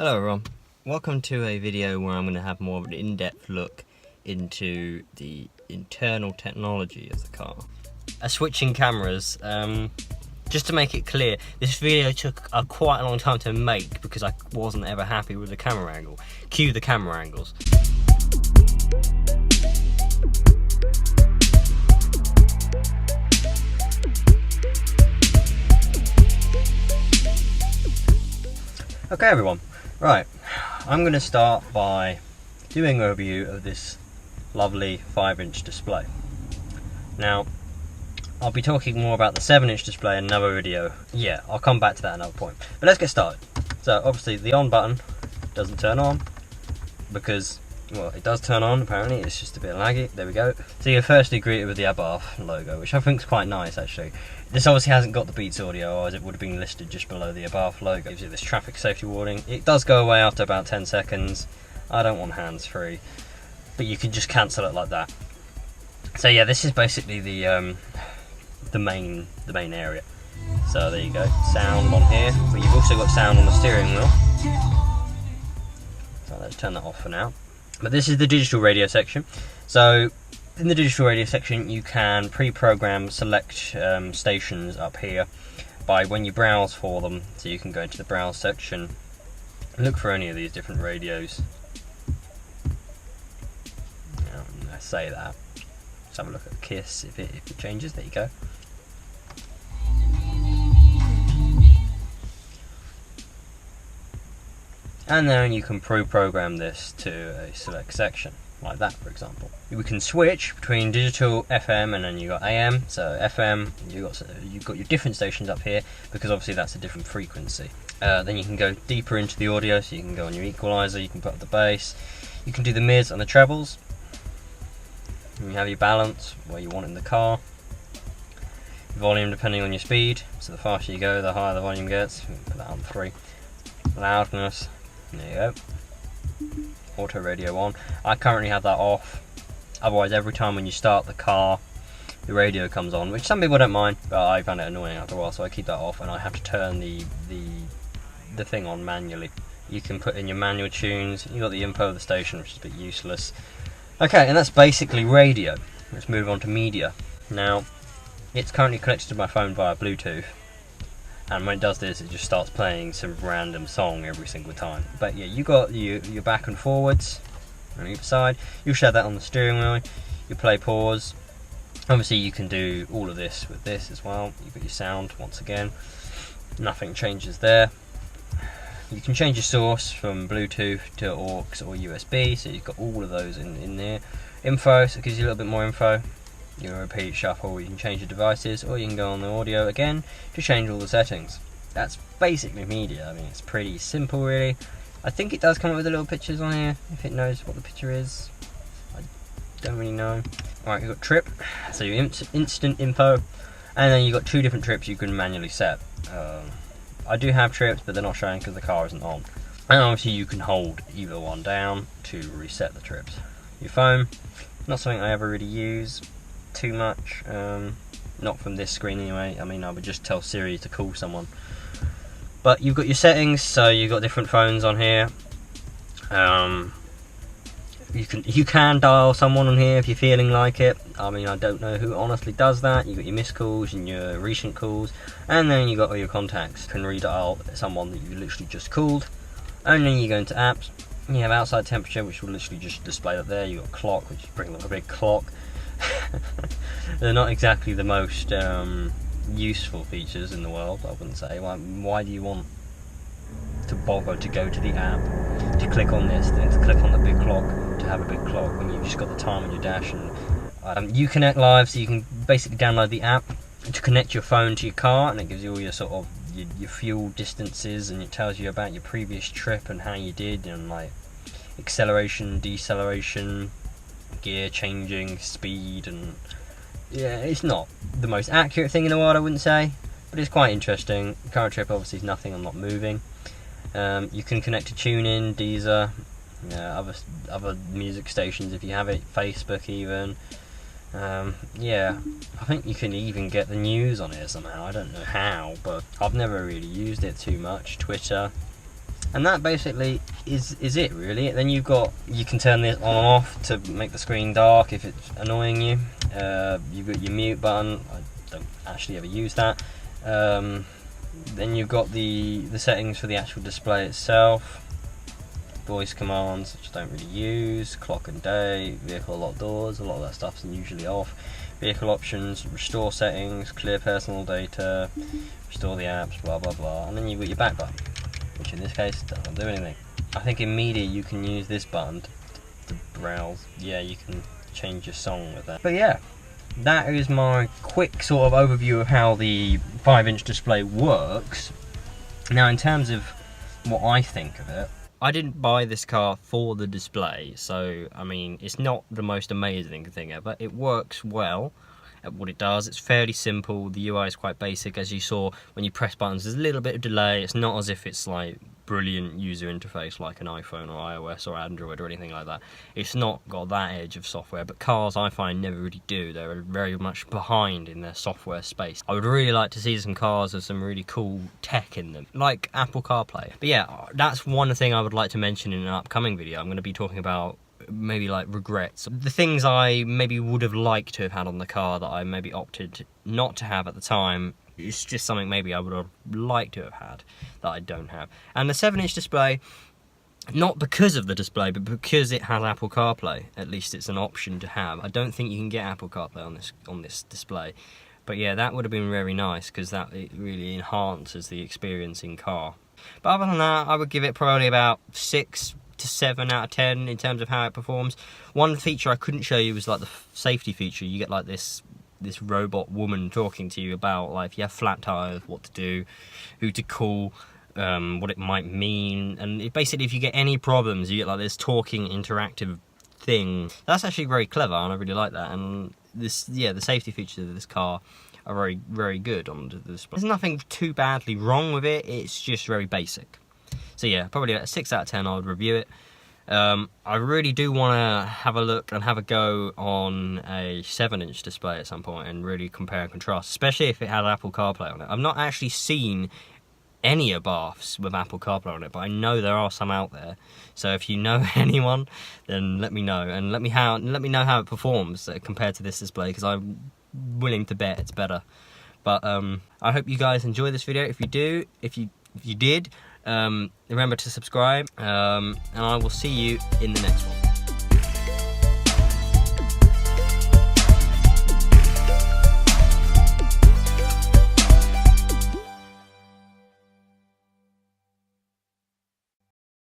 Hello everyone, welcome to a video where I'm going to have more of an in-depth look into the internal technology of the car. Switching cameras, just to make it clear, this video took quite a long time to make because I wasn't ever happy with the camera angle. Cue the camera angles. Okay everyone. Right, I'm going to start by doing a review of this lovely 5-inch display. Now, I'll be talking more about the 7-inch display in another video. Yeah, I'll come back to that at another point. But let's get started. So, obviously, the on button doesn't turn on because, well, it does turn on apparently, it's just a bit laggy. There we go. So you're firstly greeted with the Abarth logo, which I think is quite nice actually. This obviously hasn't got the Beats audio, as it would have been listed just below the Abarth logo. It gives you this traffic safety warning. It does go away after about 10 seconds. I don't want hands-free, but you can just cancel it like that. So yeah, this is basically the main area. So there you go, sound on here, but you've also got sound on the steering wheel. So let's turn that off for now. But this is the digital radio section. So in the digital radio section, you can pre-program select stations up here by when you browse for them. So you can go into the browse section, look for any of these different radios. Let's say that. Let's have a look at KISS if it changes. There you go. And then you can pre-program this to a select section, like that for example. We can switch between digital, FM, and then you got AM. So FM, you've got your different stations up here because obviously that's a different frequency. Then you can go deeper into the audio, so you can go on your equalizer, you can put up the bass, you can do the mids and the trebles. And you have your balance where you want in the car. Volume depending on your speed. So the faster you go, the higher the volume gets. Put that on 3. Loudness. There you go. Auto radio on. I currently have that off. Otherwise, every time when you start the car, the radio comes on, which some people don't mind, but I found it annoying after a while, so I keep that off, and I have to turn the thing on manually. You can put in your manual tunes. You got the info of the station, which is a bit useless. Okay, and that's basically radio. Let's move on to media. Now, it's currently connected to my phone via Bluetooth. And when it does this, it just starts playing some random song every single time. But yeah, you got your back and forwards on either side. You share that on the steering wheel. You play pause. Obviously, you can do all of this with this as well. You've got your sound once again. Nothing changes there. You can change your source from Bluetooth to aux or USB. So you've got all of those in there. Info, so it gives you a little bit more info. You can repeat, shuffle, you can change your devices, or you can go on the audio again to change all the settings. That's basically media. I mean, it's pretty simple really. I think it does come up with the little pictures on here, if it knows what the picture is. I don't really know. Alright, you've got trip, so your instant info, and then you've got 2 different trips you can manually set. I do have trips, but they're not showing because the car isn't on. And obviously you can hold either one down to reset the trips. Your phone, not something I ever really use too much, not from this screen anyway. I mean, I would just tell Siri to call someone. But you've got your settings, so you've got different phones on here. You can dial someone on here if you're feeling like it. I mean, I don't know who honestly does that. You've got your missed calls and your recent calls, and then you've got all your contacts. You can redial someone that you literally just called. And then you go into apps. You have outside temperature, which will literally just display up there. You've got clock, which brings up a big clock. They're not exactly the most useful features in the world, I wouldn't say. Why do you want to bother to go to the app, to click on this, then to click on the big clock, to have a big clock when you've just got the time on your dash? And you connect live, so you can basically download the app to connect your phone to your car, and it gives you all your sort of your fuel distances, and it tells you about your previous trip and how you did, and like acceleration, deceleration, gear changing, speed, and yeah, it's not the most accurate thing in the world, I wouldn't say, but it's quite interesting. Current trip obviously is nothing, I'm not moving. You can connect to TuneIn, Deezer, other music stations if you have it, Facebook even. Yeah, I think you can even get the news on here somehow. I don't know how, but I've never really used it too much. Twitter, And that basically is it really. Then you can turn this on and off to make the screen dark if it's annoying you. You've got your mute button. I don't actually ever use that. Then you've got the settings for the actual display itself, voice commands, which I don't really use, clock and day, vehicle lock doors, a lot of that stuff's usually off, vehicle options, restore settings, clear personal data, restore the apps, blah blah blah, and then you've got your back button, which in this case doesn't do anything. I think in media you can use this button to browse. Yeah, you can change your song with that. But yeah, that is my quick sort of overview of how the 5-inch display works. Now, in terms of what I think of it, I didn't buy this car for the display, so I mean, it's not the most amazing thing ever. It works well at what it does. It's fairly simple. The UI is quite basic, as you saw when you press buttons. There's a little bit of delay. It's not as if it's like brilliant user interface like an iPhone or iOS or Android or anything like that. It's not got that edge of software, but cars I find never really do. They're very much behind in their software space. I would really like to see some cars with some really cool tech in them, like Apple CarPlay. But yeah, that's one thing I would like to mention in an upcoming video. I'm going to be talking about maybe like regrets, the things I maybe would have liked to have had on the car that I maybe opted not to have at the time. It's just something maybe I would have liked to have had that I don't have. And the 7-inch display, not because of the display, but because it has Apple CarPlay. At least it's an option to have. I don't think you can get Apple CarPlay on this display. But yeah, that would have been very nice, because it really enhances the experience in car. But other than that, I would give it probably about 6 to 7 out of 10 in terms of how it performs. One feature I couldn't show you was like the safety feature. You get like this robot woman talking to you about, like, if you have flat tires, what to do, who to call, what it might mean, and basically if you get any problems, you get like this talking interactive thing. That's actually very clever, and I really like that. And the safety features of this car are very, very good on the display. There's nothing too badly wrong with it. It's just very basic. So yeah, probably a 6 out of 10 I would review it. I really do want to have a look and have a go on a 7-inch display at some point and really compare and contrast, especially if it had Apple CarPlay on it. I've not actually seen any Abarths with Apple CarPlay on it, but I know there are some out there. So if you know anyone, then let me know, and let me know how it performs compared to this display, because I'm willing to bet it's better. But I hope you guys enjoy this video. If you do, if you did, remember to subscribe, and I will see you in the next one.